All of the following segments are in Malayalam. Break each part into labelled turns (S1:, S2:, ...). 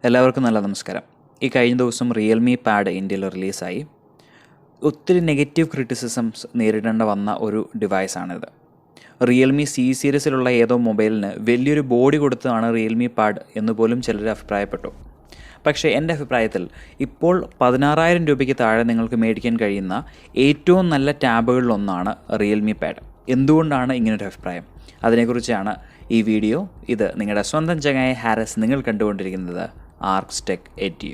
S1: എല്ലാവർക്കും നല്ല നമസ്കാരം. ഈ കഴിഞ്ഞ ദിവസം റിയൽമി പാഡ് ഇന്ത്യയിൽ റിലീസായി. ഒത്തിരി നെഗറ്റീവ് ക്രിറ്റിസിസംസ് നേരിടേണ്ട വന്ന ഒരു ഡിവൈസാണിത്. റിയൽമി സി സീരീസിലുള്ള ഏതോ മൊബൈലിന് വലിയൊരു ബോഡി കൊടുത്തതാണ് റിയൽമി പാഡ് എന്ന് പോലും ചിലർ അഭിപ്രായപ്പെട്ടു. പക്ഷേ എൻ്റെ അഭിപ്രായത്തിൽ ഇപ്പോൾ 16,000 രൂപയ്ക്ക് താഴെ നിങ്ങൾക്ക് മേടിക്കാൻ കഴിയുന്ന ഏറ്റവും നല്ല ടാബുകളിലൊന്നാണ് റിയൽമി പാഡ്. എന്തുകൊണ്ടാണ് ഇങ്ങനൊരു അഭിപ്രായം? അതിനെക്കുറിച്ചാണ് ഈ വീഡിയോ. ഇത് നിങ്ങളുടെ സ്വന്തം ചങ്ങായ ഹാരിസ് നിങ്ങൾ കണ്ടുകൊണ്ടിരിക്കുന്നത് ആർക്സ് ടെക് എറ്റ്.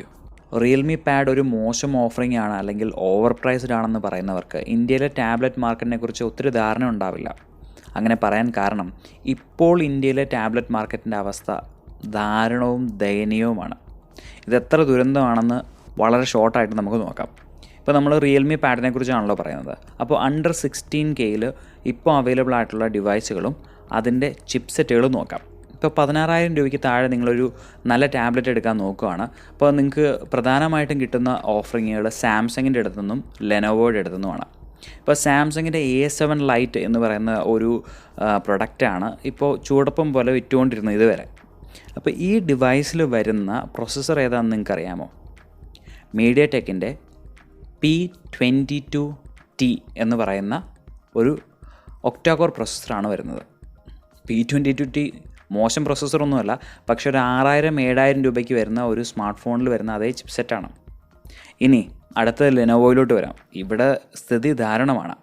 S1: റിയൽമി പാഡ് ഒരു മോശം ഓഫറിംഗ് ആണ് അല്ലെങ്കിൽ ഓവർ പ്രൈസ്ഡ് ആണെന്ന് പറയുന്നവർക്ക് ഇന്ത്യയിലെ ടാബ്ലറ്റ് മാർക്കറ്റിനെ കുറിച്ച് ഒത്തിരി ധാരണ ഉണ്ടാവില്ല. അങ്ങനെ പറയാൻ കാരണം ഇപ്പോൾ ഇന്ത്യയിലെ ടാബ്ലറ്റ് മാർക്കറ്റിൻ്റെ അവസ്ഥ ദാരുണവും ദയനീയവുമാണ്. ഇതെത്ര ദുരന്തമാണെന്ന് വളരെ ഷോർട്ടായിട്ട് നമുക്ക് നോക്കാം. ഇപ്പോൾ നമ്മൾ റിയൽമി പാഡിനെ കുറിച്ചാണല്ലോ പറയുന്നത്. അപ്പോൾ അണ്ടർ 16Kയിൽ ഇപ്പോൾ അവൈലബിൾ ആയിട്ടുള്ള ഡിവൈസുകളും അതിൻ്റെ ചിപ്സെറ്റുകളും നോക്കാം. ഇപ്പോൾ 16,000 രൂപയ്ക്ക് താഴെ നിങ്ങളൊരു നല്ല ടാബ്ലറ്റ് എടുക്കാൻ നോക്കുകയാണ്. അപ്പോൾ നിങ്ങൾക്ക് പ്രധാനമായിട്ടും കിട്ടുന്ന ഓഫറിങ്ങുകൾ സാംസങ്ങിൻ്റെ അടുത്തുനിന്നും ലെനോവോയുടെ അടുത്തുനിന്നുമാണ്. ഇപ്പോൾ സാംസങ്ങിൻ്റെ A7 ലൈറ്റ് എന്ന് പറയുന്ന ഒരു പ്രൊഡക്റ്റാണ് ഇപ്പോൾ ചൂടപ്പം പോലെ വിറ്റുകൊണ്ടിരുന്നത് ഇതുവരെ. അപ്പോൾ ഈ ഡിവൈസിൽ വരുന്ന പ്രൊസസ്സർ ഏതാണെന്ന് നിങ്ങൾക്കറിയാമോ? മീഡിയടെക്കിൻ്റെ P22T എന്ന് പറയുന്ന ഒരു ഒക്ടാകോർ പ്രൊസസ്സറാണ് വരുന്നത്. P22T മോശം പ്രൊസസ്സറൊന്നുമല്ല, പക്ഷേ ഒരു 6,000-7,000 രൂപയ്ക്ക് വരുന്ന ഒരു സ്മാർട്ട് ഫോണിൽ വരുന്ന അതേ ചിപ്സെറ്റാണ്. ഇനി അടുത്ത ലെനോവോയിലോട്ട് വരാം. ഇവിടെ സ്ഥിതി ദാരുണമാണ്.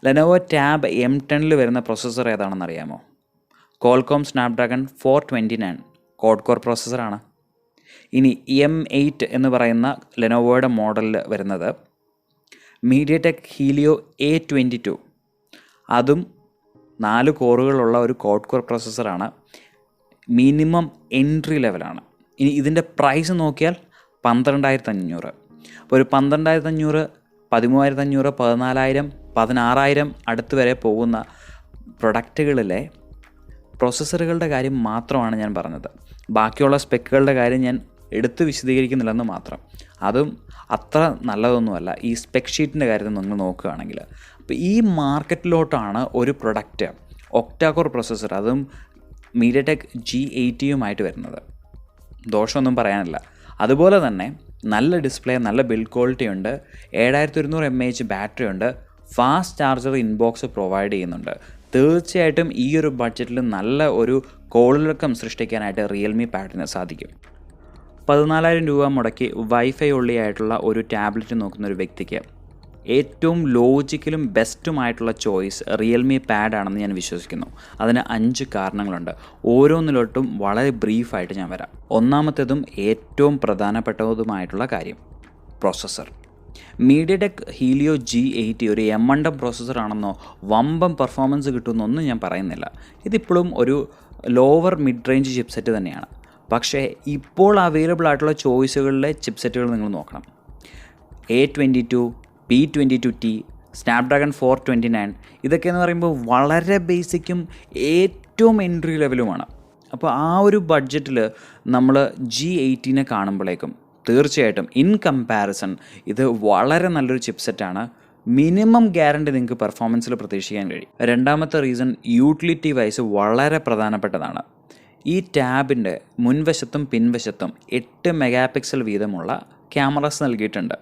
S1: ലെനോവോ ടാബ് M10 വരുന്ന പ്രൊസസ്സർ ഏതാണെന്ന് അറിയാമോ? കോൾകോം സ്നാപ്ഡ്രാഗൺ 429 ക്വാഡ് കോർ പ്രൊസസ്സറാണ്. ഇനി M8 എന്ന് പറയുന്ന ലെനോവോയുടെ മോഡലിൽ വരുന്നത് മീഡിയടെക് ഹീലിയോ A22, അതും 4 കോറുകളുള്ള ഒരു ക്വാഡ് കോർ പ്രൊസസ്സറാണ്. മിനിമം എൻട്രി ലെവലാണ്. ഇനി ഇതിൻ്റെ പ്രൈസ് നോക്കിയാൽ 12,500. അപ്പോൾ ഒരു 12,500, 13,500, 14,000, 16,000 അടുത്ത് വരെ പോകുന്ന പ്രൊഡക്റ്റുകളിലെ പ്രൊസസ്സറുകളുടെ കാര്യം മാത്രമാണ് ഞാൻ പറഞ്ഞത്. ബാക്കിയുള്ള സ്പെക്കുകളുടെ കാര്യം ഞാൻ എടുത്ത് വിശദീകരിക്കുന്നില്ലെന്ന് മാത്രം. അതും അത്ര നല്ലതൊന്നുമല്ല ഈ സ്പെക് ഷീറ്റിൻ്റെ കാര്യത്തിൽ നിങ്ങൾ നോക്കുകയാണെങ്കിൽ. അപ്പോൾ ഈ മാർക്കറ്റിലോട്ടാണ് ഒരു പ്രൊഡക്റ്റ് ഒക്ടാകോർ പ്രൊസസ്സർ, അതും മീഡിയടെക് G80 വരുന്നത്. ദോഷമൊന്നും പറയാനില്ല. അതുപോലെ തന്നെ നല്ല ഡിസ്പ്ലേ, നല്ല ബിൽഡ് ക്വാളിറ്റി ഉണ്ട്, 7200 mAh ബാറ്ററി ഉണ്ട്, ഫാസ്റ്റ് ചാർജർ ഇൻബോക്സ് പ്രൊവൈഡ് ചെയ്യുന്നുണ്ട്. തീർച്ചയായിട്ടും ഈ ഒരു ബഡ്ജറ്റിൽ നല്ല ഒരു കോളിളക്കം സൃഷ്ടിക്കാനായിട്ട് റിയൽമി പാഡിന് സാധിക്കും. 14,000 രൂപ മുടക്കി വൈഫൈ ഉള്ളി ആയിട്ടുള്ള ഒരു ടാബ്ലറ്റ് നോക്കുന്ന ഒരു വ്യക്തിക്ക് ഏറ്റവും ലോജിക്കലും ബെസ്റ്റുമായിട്ടുള്ള ചോയ്സ് റിയൽമി പാഡാണെന്ന് ഞാൻ വിശ്വസിക്കുന്നു. അതിന് 5 കാരണങ്ങളുണ്ട്. ഓരോന്നിലോട്ടും വളരെ ബ്രീഫായിട്ട് ഞാൻ വരാം. ഒന്നാമത്തേതും ഏറ്റവും പ്രധാനപ്പെട്ടതുമായിട്ടുള്ള കാര്യം പ്രൊസസ്സർ. മീഡിയടെക് ഹീലിയോ G80 ഒരു M1 പ്രോസസ്സറാണെന്നോ വമ്പം പെർഫോമൻസ് കിട്ടുമെന്നൊന്നും ഞാൻ പറയുന്നില്ല. ഇതിപ്പോഴും ഒരു ലോവർ മിഡ് റേഞ്ച് ചിപ്സെറ്റ് തന്നെയാണ്. പക്ഷേ ഇപ്പോൾ അവൈലബിൾ ആയിട്ടുള്ള ചോയ്സുകളിലെ ചിപ്സെറ്റുകൾ നിങ്ങൾ നോക്കണം. A22, P22T, സ്നാപ്ഡ്രാഗൺ 429, ഇതൊക്കെയെന്ന് പറയുമ്പോൾ വളരെ ബേസിക്കും ഏറ്റവും എൻട്രി ലെവലുമാണ്. അപ്പോൾ ആ ഒരു ബഡ്ജറ്റിൽ നമ്മൾ G80 കാണുമ്പോഴേക്കും തീർച്ചയായിട്ടും ഇൻ കമ്പാരിസൺ ഇത് വളരെ നല്ലൊരു ചിപ്സെറ്റാണ്. മിനിമം ഗ്യാരണ്ടി നിങ്ങൾക്ക് പെർഫോമൻസിൽ പ്രതീക്ഷിക്കാൻ കഴിയും. രണ്ടാമത്തെ റീസൺ യൂട്ടിലിറ്റി വൈസ് വളരെ പ്രധാനപ്പെട്ടതാണ്. ഈ ടാബിൻ്റെ മുൻവശത്തും പിൻവശത്തും 8 മെഗാപിക്സൽ വീതമുള്ള ക്യാമറാസ് നൽകിയിട്ടുണ്ട്.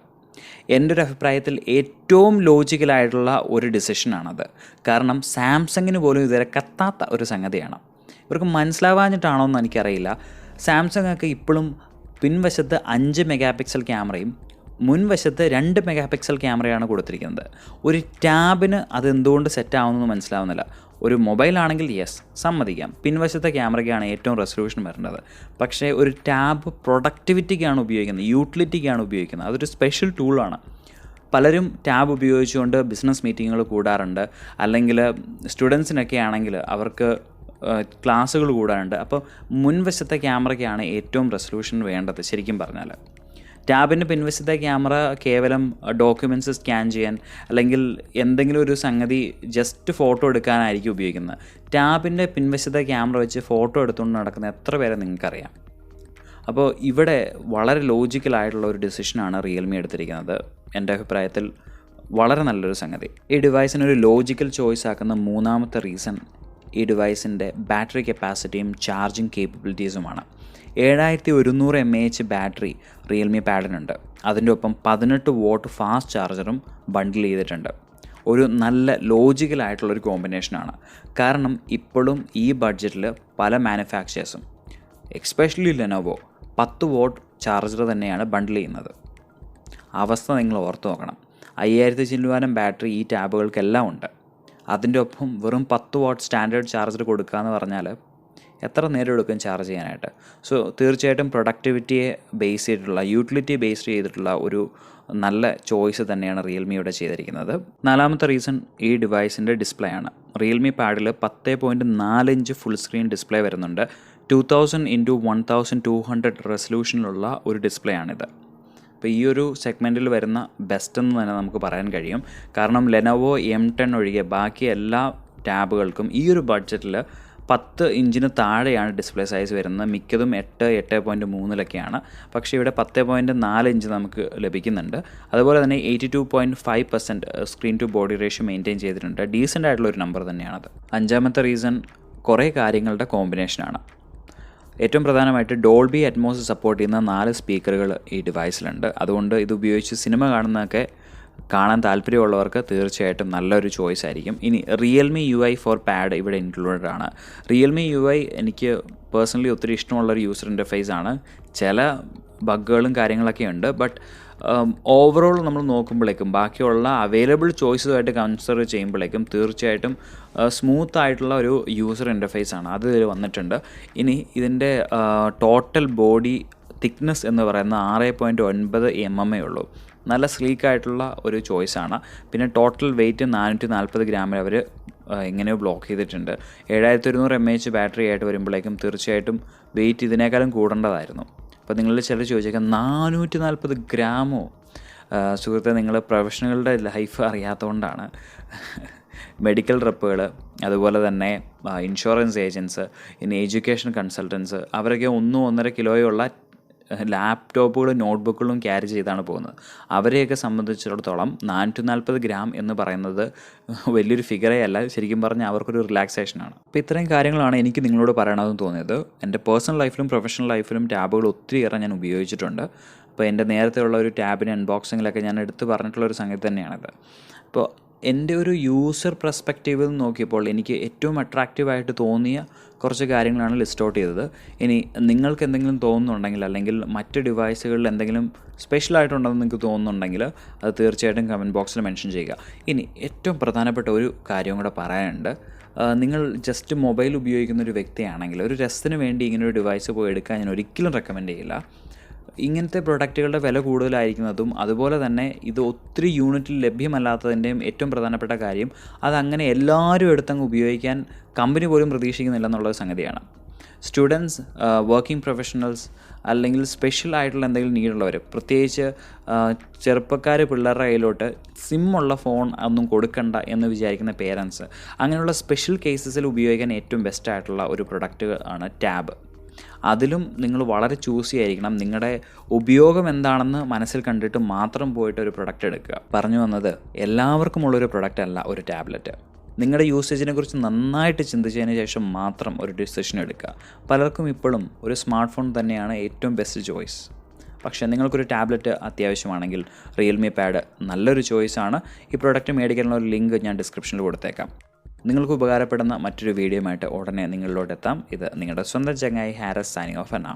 S1: എൻ്റെ ഒരു അഭിപ്രായത്തിൽ ഏറ്റവും ലോജിക്കലായിട്ടുള്ള ഒരു ഡിസിഷനാണത്. കാരണം സാംസങ്ങിന് പോലും ഇതുവരെ കത്താത്ത ഒരു സംഗതിയാണ്. ഇവർക്ക് മനസ്സിലാവാഞ്ഞിട്ടാണോ എന്ന് എനിക്കറിയില്ല. സാംസങ് ഒക്കെ ഇപ്പോഴും പിൻവശത്ത് 5 മെഗാപിക്സൽ ക്യാമറയും മുൻവശത്ത് 2 മെഗാപിക്സൽ ക്യാമറയാണ് കൊടുത്തിരിക്കുന്നത്. ഒരു ടാബിന് അതെന്തുകൊണ്ട് സെറ്റാവുമെന്ന് മനസ്സിലാവുന്നില്ല. ഒരു മൊബൈലാണെങ്കിൽ യെസ് സമ്മതിക്കാം, പിൻവശത്തെ ക്യാമറയ്ക്കാണ് ഏറ്റവും റെസൊല്യൂഷൻ വരേണ്ടത്. പക്ഷേ ഒരു ടാബ് പ്രൊഡക്ടിവിറ്റിക്കാണ് ഉപയോഗിക്കുന്നത്, യൂട്ടിലിറ്റിക്കാണ് ഉപയോഗിക്കുന്നത്. അതൊരു സ്പെഷ്യൽ ടൂളാണ്. പലരും ടാബ് ഉപയോഗിച്ചുകൊണ്ട് ബിസിനസ് മീറ്റിങ്ങുകൾ കൂടാറുണ്ട്, അല്ലെങ്കിൽ സ്റ്റുഡൻസിനൊക്കെ ആണെങ്കിൽ അവർക്ക് ക്ലാസ്സുകൾ കൂടാറുണ്ട്. അപ്പോൾ മുൻവശത്തെ ക്യാമറയ്ക്കാണ് ഏറ്റവും റെസൊല്യൂഷൻ വേണ്ടത് ശരിക്കും പറഞ്ഞാൽ. ടാബിൻ്റെ പിൻവശത്തെ ക്യാമറ കേവലം ഡോക്യുമെൻറ്റ്സ് സ്കാൻ ചെയ്യാൻ അല്ലെങ്കിൽ എന്തെങ്കിലും ഒരു സംഗതി ജസ്റ്റ് ഫോട്ടോ എടുക്കാനായിരിക്കും ഉപയോഗിക്കുന്നത്. ടാബിൻ്റെ പിൻവശത്തെ ക്യാമറ വെച്ച് ഫോട്ടോ എടുത്തുകൊണ്ട് നടക്കുന്ന എത്ര പേരെ നിങ്ങൾക്കറിയാം? അപ്പോൾ ഇവിടെ വളരെ ലോജിക്കലായിട്ടുള്ള ഒരു ഡിസിഷനാണ് റിയൽമി എടുത്തിരിക്കുന്നത്. എൻ്റെ അഭിപ്രായത്തിൽ വളരെ നല്ലൊരു സംഗതി. ഈ ഡിവൈസിനൊരു ലോജിക്കൽ ചോയ്സ് ആക്കുന്ന മൂന്നാമത്തെ റീസൺ ഈ ഡിവൈസിൻ്റെ ബാറ്ററി കപ്പാസിറ്റിയും ചാർജിങ് കേപ്പബിലിറ്റീസുമാണ്. 7100 mAh ബാറ്ററി റിയൽമി പാഡിനുണ്ട്. അതിൻ്റെ ഒപ്പം 18 വാട്ട് ഫാസ്റ്റ് ചാർജറും ബണ്ടിൽ ചെയ്തിട്ടുണ്ട്. ഒരു നല്ല ലോജിക്കലായിട്ടുള്ളൊരു കോമ്പിനേഷനാണ്. കാരണം ഇപ്പോഴും ഈ ബഡ്ജറ്റിൽ പല മാനുഫാക്ചേഴ്സും എക്സ്പെഷ്യലി ലെനോവോ 10 വാട്ട് ചാർജർ തന്നെയാണ് ബണ്ടിൽ ചെയ്യുന്നത്. അവസ്ഥ നിങ്ങൾ ഓർത്ത് നോക്കണം. 5000 ചില്ലുവാനം ബാറ്ററി ഈ ടാബുകൾക്കെല്ലാം ഉണ്ട്. അതിൻ്റെ ഒപ്പം വെറും 10 വാട്ട് സ്റ്റാൻഡേർഡ് ചാർജർ കൊടുക്കുക എന്ന് പറഞ്ഞാൽ എത്ര നേരം എടുക്കും ചാർജ് ചെയ്യാനായിട്ട്? സോ തീർച്ചയായിട്ടും പ്രൊഡക്ടിവിറ്റിയെ ബേസ് ചെയ്തിട്ടുള്ള, യൂട്ടിലിറ്റി ബേസ്ഡ് ചെയ്തിട്ടുള്ള ഒരു നല്ല ചോയ്സ് തന്നെയാണ് റിയൽമി ഇവിടെ ചെയ്തിരിക്കുന്നത്. 4ാമത്തെ റീസൺ ഈ ഡിവൈസിൻ്റെ ഡിസ്പ്ലേ ആണ്. റിയൽമി പാഡിൽ 10.4 ഇഞ്ച് ഫുൾ സ്ക്രീൻ ഡിസ്പ്ലേ വരുന്നുണ്ട്. 2000x1200 റെസൊല്യൂഷനിലുള്ള ഒരു ഡിസ്പ്ലേ ആണിത്. അപ്പോൾ ഈ ഒരു സെഗ്മെൻറ്റിൽ വരുന്ന ബെസ്റ്റ് എന്ന് തന്നെ നമുക്ക് പറയാൻ കഴിയും. കാരണം ലെനോവോ M10 ഒഴികെ ബാക്കി എല്ലാ ടാബുകൾക്കും ഈ ഒരു ബഡ്ജറ്റിൽ 10 ഇഞ്ചിന് താഴെയാണ് ഡിസ്പ്ലേ സൈസ് വരുന്നത്. മിക്കതും 8.3 പക്ഷേ ഇവിടെ 10.4 ഇഞ്ച് നമുക്ക് ലഭിക്കുന്നുണ്ട്. അതുപോലെ തന്നെ 82.5% screen to body ratio maintain ചെയ്തിട്ടുണ്ട്. ഡീസൻ്റ് ആയിട്ടുള്ള ഒരു നമ്പർ തന്നെയാണത്. 5ാമത്തെ റീസൺ കുറേ കാര്യങ്ങളുടെ കോമ്പിനേഷനാണ്. ഏറ്റവും പ്രധാനമായിട്ട് ഡോൾബി അറ്റ്മോസ് സപ്പോർട്ട് ചെയ്യുന്ന 4 സ്പീക്കറുകൾ ഈ ഡിവൈസിലുണ്ട്. അതുകൊണ്ട് ഇത് ഉപയോഗിച്ച് സിനിമ കാണാൻ താല്പര്യമുള്ളവർക്ക് തീർച്ചയായിട്ടും നല്ലൊരു ചോയ്സ് ആയിരിക്കും. ഇനി റിയൽമി UI ഫോർ പാഡ് ഇവിടെ ഇൻക്ലൂഡഡ് ആണ്. റിയൽമി UI എനിക്ക് പേഴ്സണലി ഒത്തിരി ഇഷ്ടമുള്ളൊരു യൂസർ ഇൻ്റർഫേസ് ആണ്. ചില ബഗ്ഗുകളും കാര്യങ്ങളൊക്കെ ഉണ്ട്. ബട്ട് ഓവറോൾ നമ്മൾ നോക്കുമ്പോഴേക്കും ബാക്കിയുള്ള അവൈലബിൾ ചോയ്സുമായിട്ട് കൺസിഡർ ചെയ്യുമ്പോഴേക്കും തീർച്ചയായിട്ടും സ്മൂത്ത് ആയിട്ടുള്ള ഒരു യൂസർ ഇൻ്റർഫേസ് ആണ് അത് ഇതിൽ വന്നിട്ടുണ്ട്. ഇനി ഇതിൻ്റെ ടോട്ടൽ ബോഡി തിക്നെസ് എന്ന് പറയുന്ന 6.9 mm ഉള്ളൂ. നല്ല സ്ലീക്കായിട്ടുള്ള ഒരു ചോയ്സാണ്. പിന്നെ ടോട്ടൽ വെയ്റ്റ് 440 ഗ്രാമിൽ അവർ എങ്ങനെയോ ബ്ലോക്ക് ചെയ്തിട്ടുണ്ട്. 7100 mAh ബാറ്ററി ആയിട്ട് വരുമ്പോഴേക്കും തീർച്ചയായിട്ടും വെയ്റ്റ് ഇതിനേക്കാളും കൂടേണ്ടതായിരുന്നു. അപ്പോൾ നിങ്ങളിൽ ചിലർ ചോദിച്ചേക്കാം 440 ഗ്രാമോ? സുഹൃത്തെ, നിങ്ങൾ പ്രൊഫഷണലുടെ ലൈഫ് അറിയാത്തതുകൊണ്ടാണ്. മെഡിക്കൽ റെപ്പുകൾ, അതുപോലെ തന്നെ ഇൻഷുറൻസ് ഏജൻറ്റ്സ്, ഇനി എഡ്യൂക്കേഷൻ കൺസൾട്ടൻസ്, അവരൊക്കെ 1-1.5 കിലോയുള്ള ലാപ്ടോപ്പുകളും നോട്ട്ബുക്കുകളും ക്യാരി ചെയ്താണ് പോകുന്നത്. അവരെയൊക്കെ സംബന്ധിച്ചിടത്തോളം 440 ഗ്രാം എന്ന് പറയുന്നത് വലിയൊരു ഫിഗറേ അല്ല. ശരിക്കും പറഞ്ഞാൽ അവർക്കൊരു റിലാക്സേഷനാണ്. അപ്പോൾ ഇത്രയും കാര്യങ്ങളാണ് എനിക്ക് നിങ്ങളോട് പറയണമെന്ന് തോന്നിയത്. എൻ്റെ പേഴ്സണൽ ലൈഫിലും പ്രൊഫഷണൽ ലൈഫിലും ടാബുകൾ ഒത്തിരിയേറെ ഞാൻ ഉപയോഗിച്ചിട്ടുണ്ട്. അപ്പോൾ എൻ്റെ നേരത്തെ ഉള്ള ഒരു ടാബിന് അൺബോക്സിങ്ങിലൊക്കെ ഞാൻ എടുത്ത് പറഞ്ഞിട്ടുള്ളൊരു സംഗതി തന്നെയാണിത്. അപ്പോൾ എൻ്റെ ഒരു യൂസർ പെർസ്പെക്റ്റീവിൽ നിന്ന് നോക്കിയപ്പോൾ എനിക്ക് ഏറ്റവും അട്രാക്റ്റീവായിട്ട് തോന്നിയ കുറച്ച് കാര്യങ്ങളാണ് ലിസ്റ്റ് ഔട്ട് ചെയ്തത്. ഇനി നിങ്ങൾക്ക് എന്തെങ്കിലും തോന്നുന്നുണ്ടെങ്കിൽ, അല്ലെങ്കിൽ മറ്റ് ഡിവൈസുകളിൽ എന്തെങ്കിലും സ്പെഷ്യലായിട്ടുണ്ടെന്ന് നിങ്ങൾക്ക് തോന്നുന്നുണ്ടെങ്കിൽ അത് തീർച്ചയായിട്ടും കമൻറ്റ് ബോക്സിൽ മെൻഷൻ ചെയ്യുക. ഇനി ഏറ്റവും പ്രധാനപ്പെട്ട ഒരു കാര്യം കൂടെ പറയാനുണ്ട്. നിങ്ങൾ ജസ്റ്റ് മൊബൈൽ ഉപയോഗിക്കുന്ന ഒരു വ്യക്തിയാണെങ്കിൽ ഒരു രസത്തിന് വേണ്ടി ഇങ്ങനെ ഒരു ഡിവൈസ് പോയി എടുക്കാൻ ഞാൻ ഒരിക്കലും റെക്കമെൻഡ് ചെയ്യില്ല. ഇങ്ങനത്തെ പ്രൊഡക്റ്റുകളുടെ വില കൂടുതലായിരിക്കുന്നതും അതുപോലെ തന്നെ ഇത് ഒത്തിരി യൂണിറ്റിൽ ലഭ്യമല്ലാത്തതിൻ്റെയും ഏറ്റവും പ്രധാനപ്പെട്ട കാര്യം അതങ്ങനെ എല്ലാവരും എടുത്തങ്ങ് ഉപയോഗിക്കാൻ കമ്പനി പോലും പ്രതീക്ഷിക്കുന്നില്ല എന്നുള്ളൊരു സംഗതിയാണ്. സ്റ്റുഡൻസ്, വർക്കിംഗ് പ്രൊഫഷണൽസ്, അല്ലെങ്കിൽ സ്പെഷ്യൽ ആയിട്ടുള്ള എന്തെങ്കിലും നീഡുള്ളവർ, പ്രത്യേകിച്ച് ചെറുപ്പക്കാർ പിള്ളേരുടെ കയ്യിലോട്ട് സിമ്മുള്ള ഫോൺ ഒന്നും കൊടുക്കണ്ട എന്ന് വിചാരിക്കുന്ന പേരൻസ്, അങ്ങനെയുള്ള സ്പെഷ്യൽ കേസസിൽ ഉപയോഗിക്കാൻ ഏറ്റവും ബെസ്റ്റായിട്ടുള്ള ഒരു പ്രൊഡക്റ്റ് ആണ് ടാബ്. അതിലും നിങ്ങൾ വളരെ ചൂസ് ചെയ്യായിരിക്കണം. നിങ്ങളുടെ ഉപയോഗം എന്താണെന്ന് മനസ്സിൽ കണ്ടിട്ട് മാത്രം പോയിട്ട് ഒരു പ്രൊഡക്റ്റ് എടുക്കുക. പറഞ്ഞു വന്നത്, എല്ലാവർക്കുമുള്ളൊരു പ്രൊഡക്റ്റ് അല്ല ഒരു ടാബ്ലറ്റ്. നിങ്ങളുടെ യൂസേജിനെ കുറിച്ച് നന്നായിട്ട് ചിന്തിച്ചതിന് ശേഷം മാത്രം ഒരു ഡിസിഷൻ എടുക്കുക. പലർക്കും ഇപ്പോഴും ഒരു സ്മാർട്ട് ഫോൺ തന്നെയാണ് ഏറ്റവും ബെസ്റ്റ് ചോയ്സ്. പക്ഷേ നിങ്ങൾക്കൊരു ടാബ്ലറ്റ് അത്യാവശ്യമാണെങ്കിൽ റിയൽമി പാഡ് നല്ലൊരു ചോയ്സാണ്. ഈ പ്രൊഡക്റ്റ് മേടിക്കാനുള്ള ഒരു ലിങ്ക് ഞാൻ ഡിസ്ക്രിപ്ഷനിൽ കൊടുത്തേക്കാം. നിങ്ങൾക്ക് ഉപകാരപ്പെടുന്ന മറ്റൊരു വീഡിയോയുമായിട്ട് ഉടനെ നിങ്ങളിലോട്ട് എത്താം. ഇത് നിങ്ങളുടെ സ്വന്തം ചങ്ങായി ഹാരിസ് സൈനിങ് ഓഫ് നൗ.